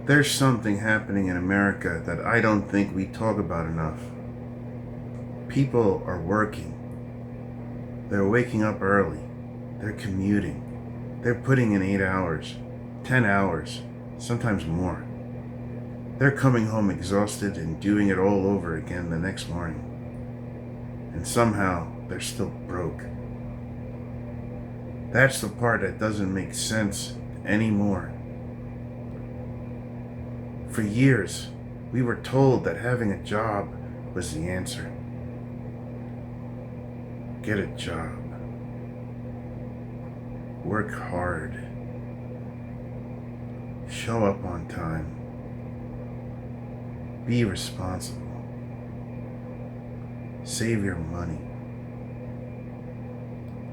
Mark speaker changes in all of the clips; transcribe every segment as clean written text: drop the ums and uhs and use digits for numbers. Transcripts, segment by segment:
Speaker 1: There's something happening in America that I don't think we talk about enough. People are working. They're waking up early. They're commuting. They're putting in 8 hours, 10 hours, sometimes more. They're coming home exhausted and doing it all over again the next morning. And somehow they're still broke. That's the part that doesn't make sense anymore. For years, we were told that having a job was the answer. Get a job. Work hard. Show up on time. Be responsible. Save your money.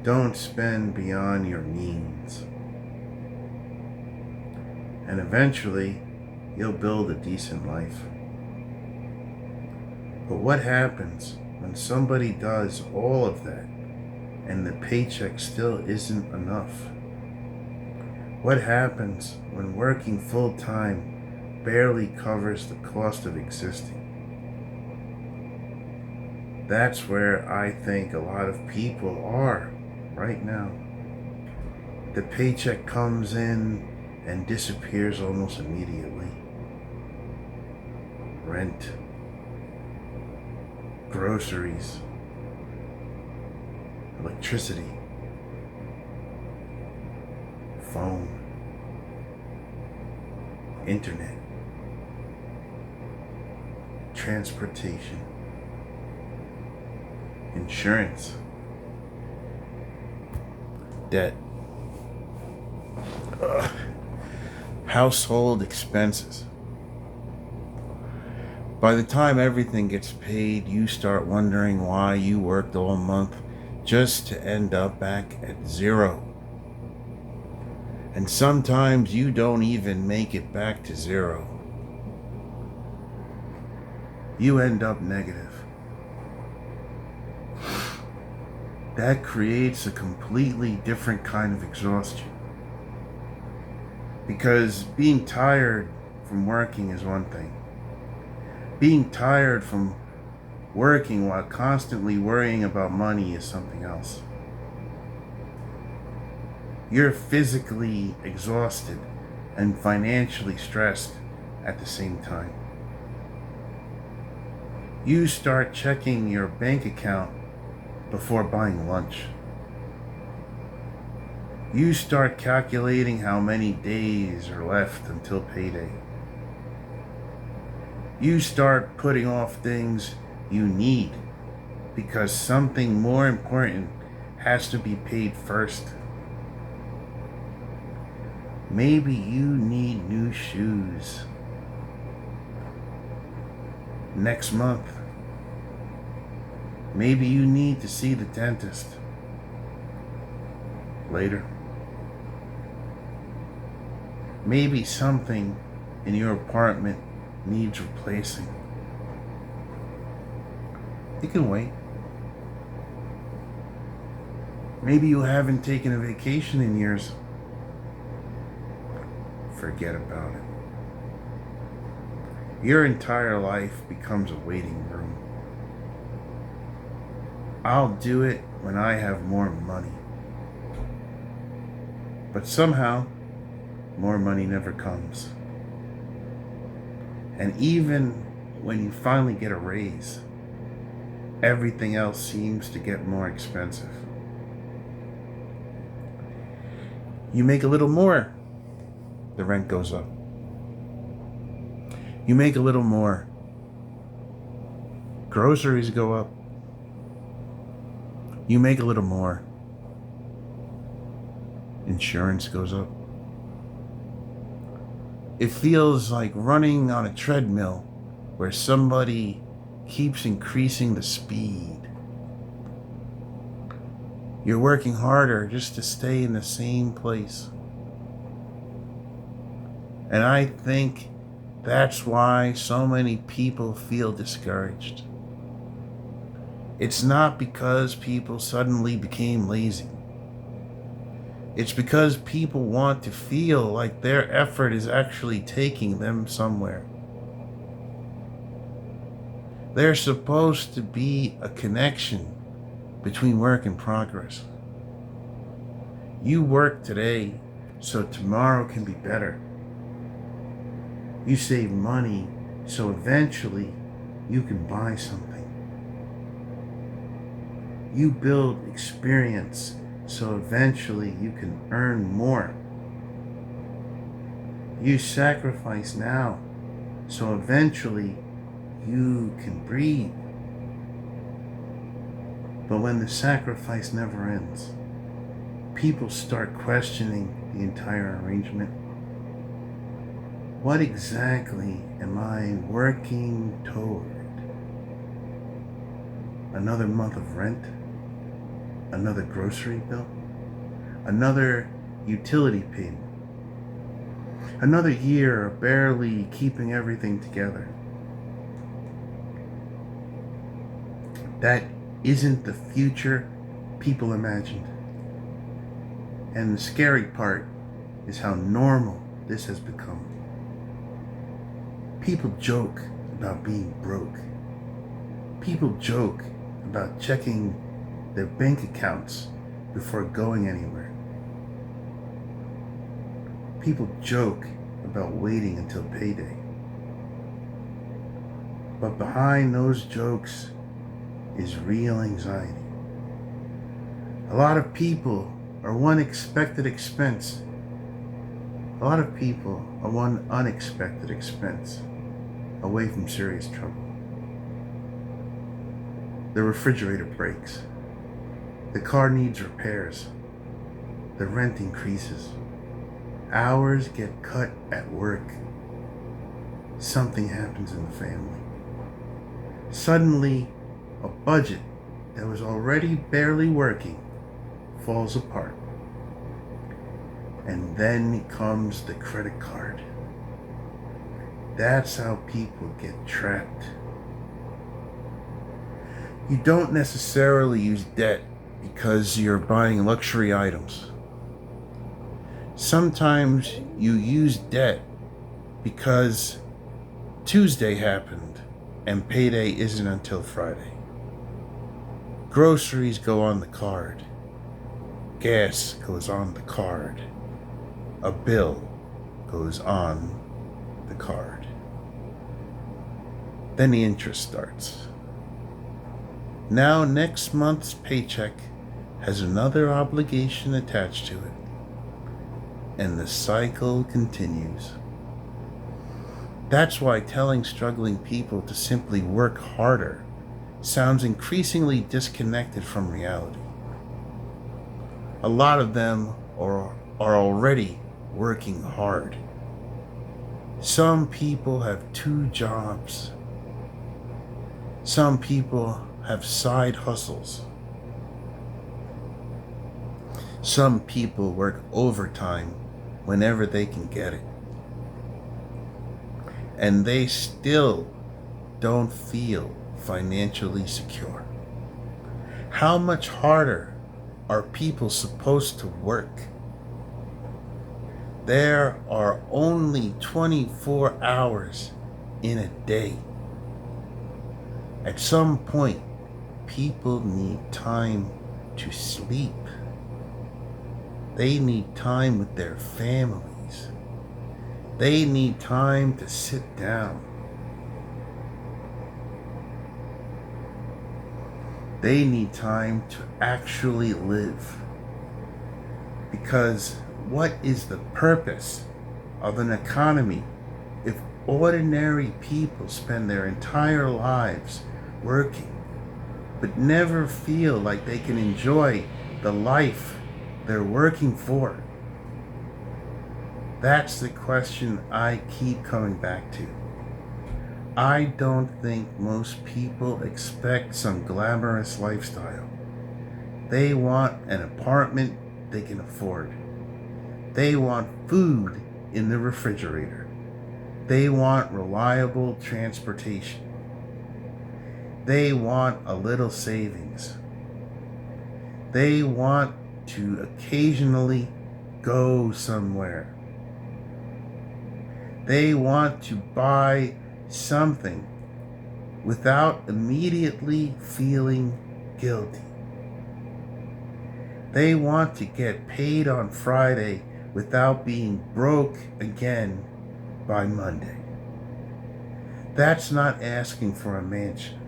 Speaker 1: Don't spend beyond your means. And eventually, you'll build a decent life. But what happens when somebody does all of that and the paycheck still isn't enough? What happens when working full time barely covers the cost of existing? That's where I think a lot of people are right now. The paycheck comes in and disappears almost immediately. Rent, groceries, electricity, phone, internet, transportation, insurance, debt, household expenses. By the time everything gets paid, you start wondering why you worked all month just to end up back at zero. And sometimes you don't even make it back to zero. You end up negative. That creates a completely different kind of exhaustion. Because being tired from working is one thing. Being tired from working while constantly worrying about money is something else. You're physically exhausted and financially stressed at the same time. You start checking your bank account before buying lunch. You start calculating how many days are left until payday. You start putting off things you need because something more important has to be paid first. Maybe you need new shoes next month. Maybe you need to see the dentist later. Maybe something in your apartment needs replacing. It can wait. Maybe you haven't taken a vacation in years. Forget about it. Your entire life becomes a waiting room. I'll do it when I have more money. But somehow, more money never comes. And even when you finally get a raise, everything else seems to get more expensive. You make a little more, the rent goes up. You make a little more, groceries go up. You make a little more, insurance goes up. It feels like running on a treadmill where somebody keeps increasing the speed. You're working harder just to stay in the same place. And I think that's why so many people feel discouraged. It's not because people suddenly became lazy. It's because people want to feel like their effort is actually taking them somewhere. There's supposed to be a connection between work and progress. You work today so tomorrow can be better. You save money so eventually you can buy something. You build experience so eventually you can earn more. You sacrifice now so eventually you can breathe. But when the sacrifice never ends, people start questioning the entire arrangement. What exactly am I working toward? Another month of rent? Another grocery bill? Another utility payment? Another year of barely keeping everything together? That isn't the future people imagined. And the scary part is how normal this has become. People joke about being broke. People joke about checking their bank accounts before going anywhere. People joke about waiting until payday. But behind those jokes is real anxiety. A lot of people are one expected expense. A lot of people are one unexpected expense away from serious trouble. The refrigerator breaks. The car needs repairs. The rent increases. Hours get cut at work. Something happens in the family. Suddenly, a budget that was already barely working falls apart. And then comes the credit card. That's how people get trapped. You don't necessarily use debt because you're buying luxury items. Sometimes you use debt because Tuesday happened and payday isn't until Friday. Groceries go on the card. Gas goes on the card. A bill goes on the card. Then the interest starts. Now next month's paycheck has another obligation attached to it. And the cycle continues. That's why telling struggling people to simply work harder sounds increasingly disconnected from reality. A lot of them are already working hard. Some people have 2 jobs. Some people have side hustles. Some people work overtime whenever they can get it. And they still don't feel financially secure. How much harder are people supposed to work? There are only 24 hours in a day. At some point, people need time to sleep. They need time with their families. They need time to sit down. They need time to actually live. Because what is the purpose of an economy if ordinary people spend their entire lives working but never feel like they can enjoy the life they're working for? That's the question I keep coming back to. I don't think most people expect some glamorous lifestyle. They want an apartment they can afford. They want food in the refrigerator. They want reliable transportation. They want a little savings. They want to occasionally go somewhere. They want to buy something without immediately feeling guilty. They want to get paid on Friday without being broke again by Monday. That's not asking for a mansion.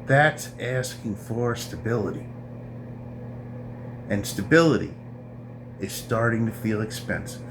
Speaker 1: That's asking for stability. And stability is starting to feel expensive.